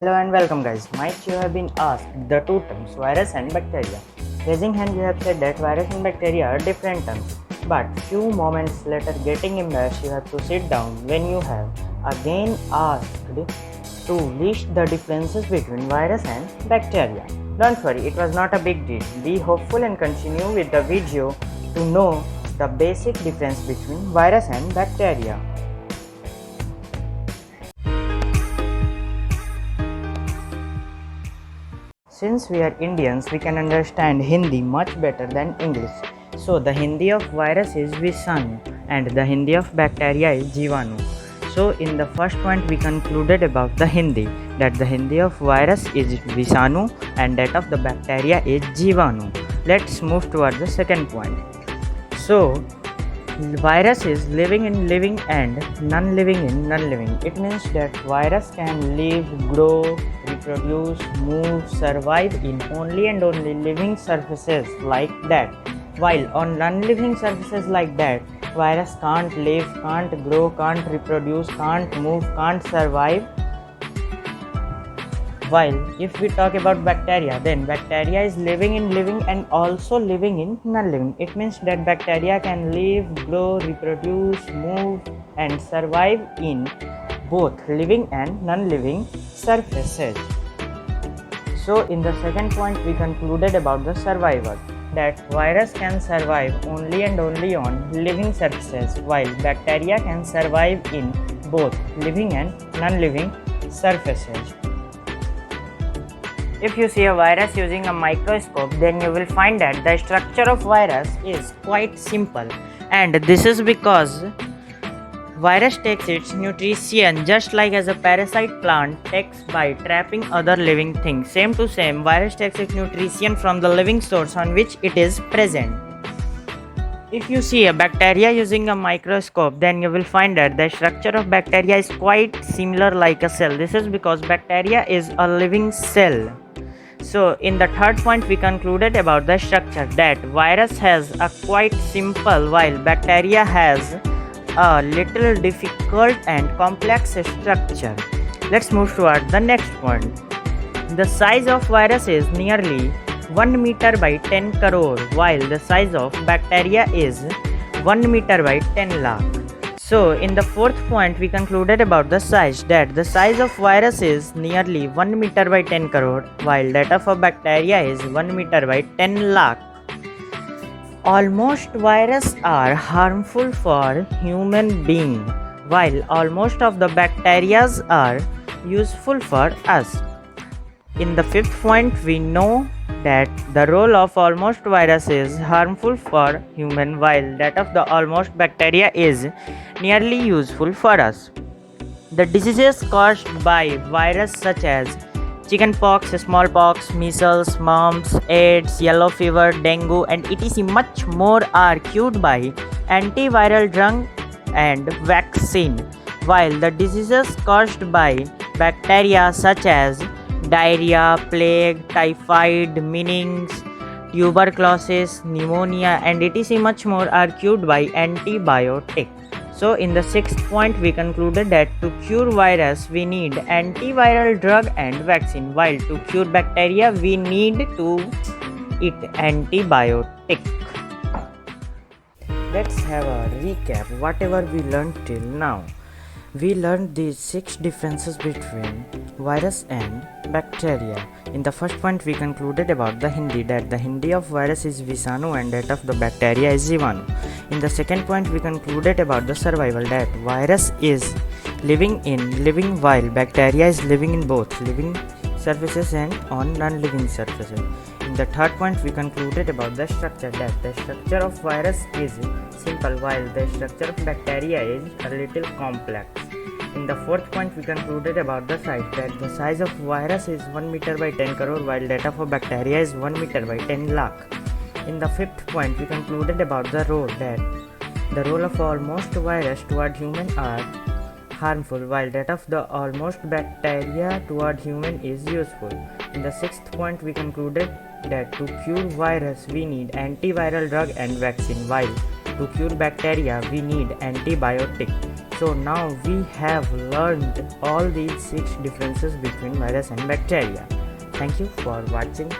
Hello and welcome guys. Might you have been asked the two terms virus and bacteria. Raising hand you have said that virus and bacteria are different terms. But few moments later getting embarrassed you have to sit down when you have again asked to list the differences between virus and bacteria. Don't worry, it was not a big deal. Be hopeful and continue with the video to know the basic difference between virus and bacteria. Since we are Indians, we can understand Hindi much better than English. So the Hindi of virus is Visanu and the Hindi of bacteria is Jivanu. So in the first point we concluded about the Hindi that the Hindi of virus is Visanu and that of the bacteria is Jivanu. Let's move towards the second point. So virus is living in living and non-living in non-living. It means that virus can live, grow, reproduce, move, survive in only and only living surfaces like that. While on non-living surfaces like that, virus can't live, can't grow, can't reproduce, can't move, can't survive. While if we talk about bacteria, then bacteria is living in living and also living in non-living. It means that bacteria can live, grow, reproduce, move and survive in both living and non-living surfaces. So in the second point we concluded about the survival that virus can survive only and only on living surfaces while bacteria can survive in both living and non-living surfaces. If you see a virus using a microscope, then you will find that the structure of virus is quite simple, and this is because virus takes its nutrition just like as a parasite plant takes by trapping other living things. Same to same, virus takes its nutrition from the living source on which it is present. If you see a bacteria using a microscope, then you will find that the structure of bacteria is quite similar like a cell. This is because bacteria is a living cell. So in the third point we concluded about the structure that virus has a quite simple while bacteria has a little difficult and complex structure. Let's move toward the next point. The size of virus is nearly 1 meter by 10 crore while the size of bacteria is 1 meter by 10 lakh. So in the fourth point we concluded about the size that the size of virus is nearly 1 meter by 10 crore while that of a bacteria is 1 meter by 10 lakh. Almost viruses are harmful for human being while almost of the bacteria are useful for us. In the fifth point we know that the role of almost virus is harmful for human while that of the almost bacteria is nearly useful for us. The diseases caused by virus such as chickenpox, smallpox, measles, mumps, AIDS, yellow fever, dengue and etc. much more are cured by antiviral drug and vaccine, while the diseases caused by bacteria such as diarrhea, plague, typhoid, meningitis, tuberculosis, pneumonia and etc. much more are cured by antibiotic. So in the sixth point we concluded that to cure virus we need antiviral drug and vaccine while to cure bacteria we need to eat antibiotic. Let's have a recap whatever we learned till now. We learned these 6 differences between virus and bacteria. In the first point we concluded about the Hindi that the Hindi of virus is Visanu and that of the bacteria is Jivanu. In the second point we concluded about the survival that virus is living in living while bacteria is living in both living surfaces and on non-living surfaces. In the third point we concluded about the structure that the structure of virus is simple while the structure of bacteria is a little complex. In the fourth point we concluded about the size that the size of virus is 1 meter by 10 crore while that of a bacteria is 1 meter by 10 lakh. In the fifth point we concluded about the role that the role of almost virus toward human are harmful while that of the almost bacteria toward human is useful. In the sixth point we concluded that to cure virus we need antiviral drug and vaccine while to cure bacteria we need antibiotic. So now we have learned all these 6 differences between virus and bacteria. Thank you for watching.